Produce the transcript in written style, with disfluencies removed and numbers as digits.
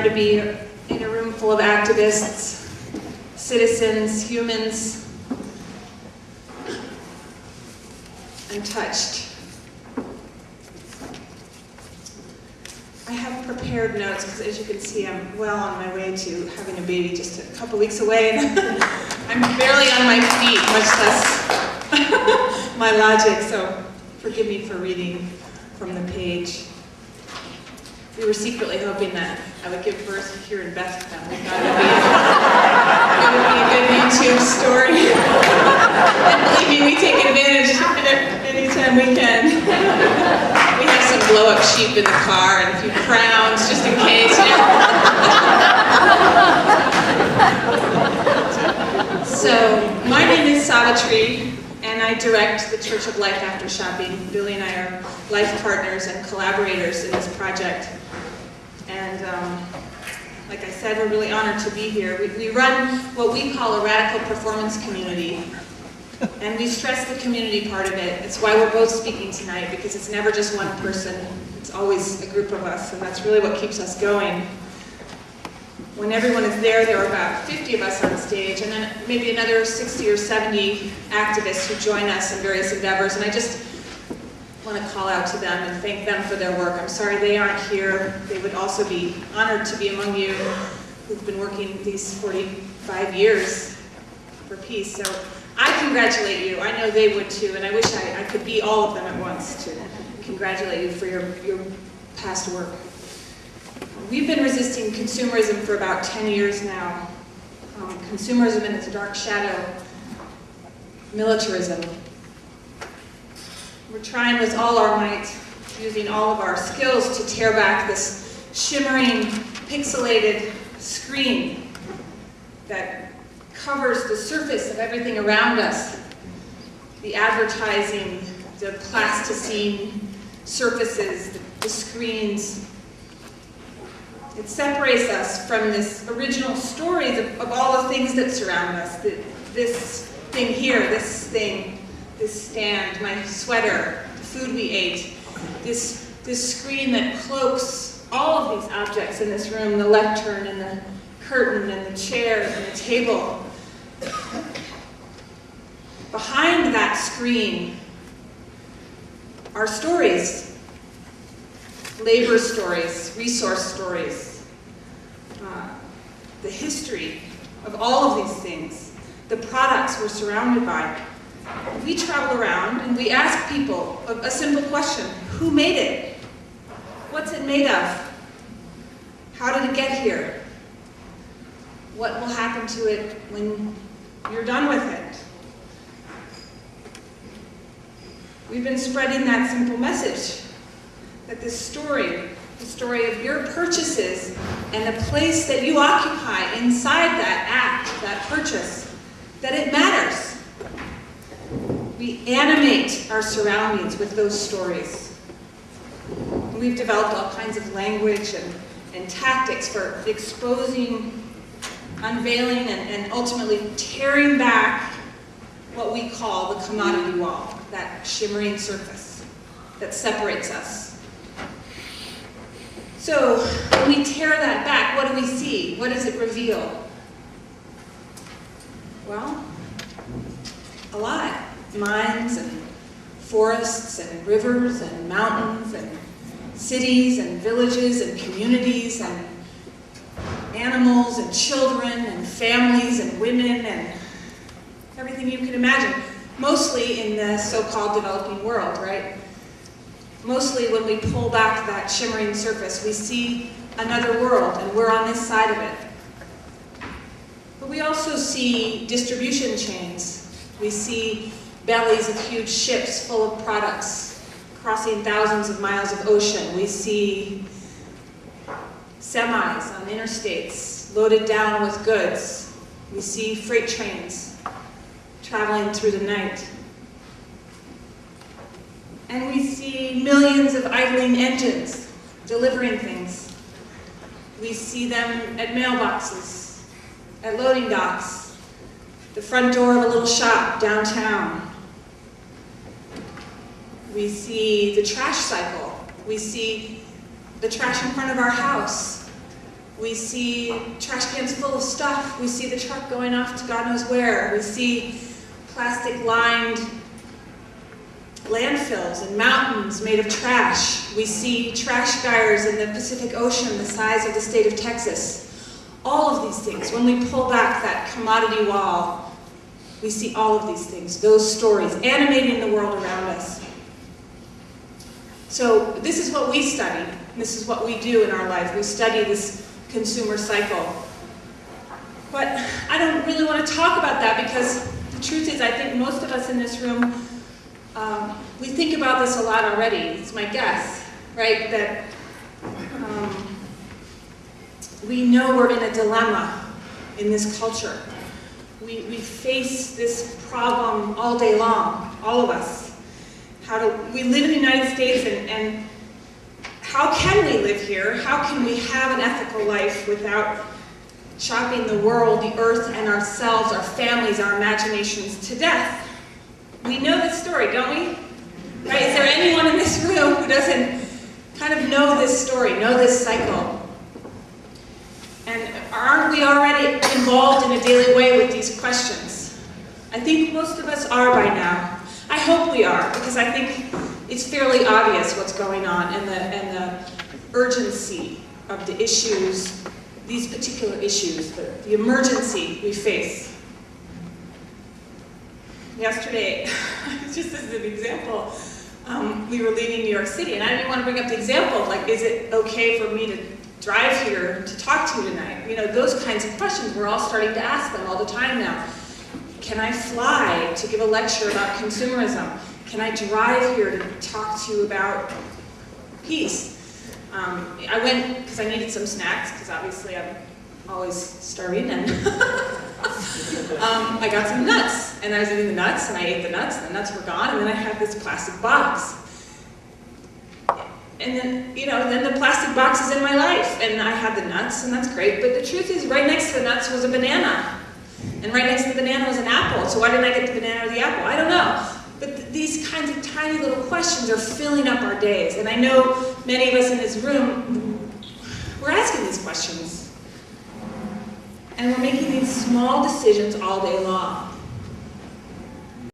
to be in a room full of activists, citizens, humans, untouched. I have prepared notes because, as you can see, I'm well on my way to having a baby, just a couple weeks away, and I'm barely on my feet, much less my logic, so forgive me for reading from the page. We were secretly hoping that I would give birth here in Bethlehem. We thought it would be a good YouTube story. And believe me, we take advantage anytime we can. We have some blow-up sheep in the car and a few crowns, just in case. So, my name is Savitri, and I direct the Church of Life After Shopping. Billy and I are life partners and collaborators in this project. And like I said, we're really honored to be here. We run what we call a radical performance community. And we stress the community part of it. It's why we're both speaking tonight, because it's never just one person. It's always a group of us, and that's really what keeps us going. When everyone is there, there are about 50 of us on stage, and then maybe another 60 or 70 activists who join us in various endeavors. And I just want to call out to them and thank them for their work. I'm sorry they aren't here. They would also be honored to be among you who've been working these 45 years for peace. So I congratulate you. I know they would too, and I wish I could be all of them at once to congratulate you for your past work. We've been resisting consumerism for about 10 years now. Consumerism and its dark shadow, militarism. We're trying with all our might, using all of our skills, to tear back this shimmering, pixelated screen that covers the surface of everything around us. The advertising, the plasticine surfaces, the screens. It separates us from this original stories of all the things that surround us. This thing here, this thing, this stand, my sweater, the food we ate, this screen that cloaks all of these objects in this room, the lectern and the curtain and the chairs and the table. Behind that screen are stories, labor stories, resource stories, the history of all of these things, the products we're surrounded by. We travel around and we ask people a simple question: who made it? What's it made of? How did it get here? What will happen to it when you're done with it? We've been spreading that simple message, that this story, the story of your purchases and the place that you occupy inside that act, that purchase, that it matters. We animate our surroundings with those stories. We've developed all kinds of language and tactics for exposing, unveiling, and ultimately tearing back what we call the commodity wall, that shimmering surface that separates us. So when we tear that back, what do we see? What does it reveal? Well, a lot. Mines and forests and rivers and mountains and cities and villages and communities and animals and children and families and women and everything you can imagine. Mostly in the so-called developing world, right? Mostly when we pull back that shimmering surface, we see another world, and we're on this side of it. But we also see distribution chains. We see bellies of huge ships full of products crossing thousands of miles of ocean. We see semis on interstates loaded down with goods. We see freight trains traveling through the night. And we see millions of idling engines delivering things. We see them at mailboxes, at loading docks, the front door of a little shop downtown. We see the trash cycle. We see the trash in front of our house. We see trash cans full of stuff. We see the truck going off to God knows where. We see plastic-lined landfills and mountains made of trash. We see trash gyres in the Pacific Ocean the size of the state of Texas. All of these things, when we pull back that commodity wall, we see all of these things, those stories, animating the world around us. So this is what we study. This is what we do in our life. We study this consumer cycle. But I don't really want to talk about that because the truth is I think most of us in this room, we think about this a lot already. It's my guess, right? That we know we're in a dilemma in this culture. We face this problem all day long, all of us. We live in the United States, and how can we live here? How can we have an ethical life without shopping the world, the earth, and ourselves, our families, our imaginations to death? We know this story, don't we? Right? Is there anyone in this room who doesn't kind of know this story, know this cycle? And aren't we already involved in a daily way with these questions? I think most of us are by now. I hope we are, because I think it's fairly obvious what's going on and the urgency of the issues, these particular issues, the emergency we face. Yesterday, just as an example, we were leaving New York City, and I didn't want to bring up the example of, like, is it okay for me to drive here to talk to you tonight? You know, those kinds of questions, we're all starting to ask them all the time now. Can I fly to give a lecture about consumerism? Can I drive here to talk to you about peace? I went because I needed some snacks, because obviously I'm always starving, and I got some nuts, and I was eating the nuts, and I ate the nuts, and the nuts were gone, and then I had this plastic box. And then, you know, then the plastic box is in my life, and I had the nuts, and that's great, but the truth is, right next to the nuts was a banana. And right next to the banana was an apple, so why didn't I get the banana or the apple? I don't know. But these kinds of tiny little questions are filling up our days. And I know many of us in this room, we're asking these questions. And we're making these small decisions all day long.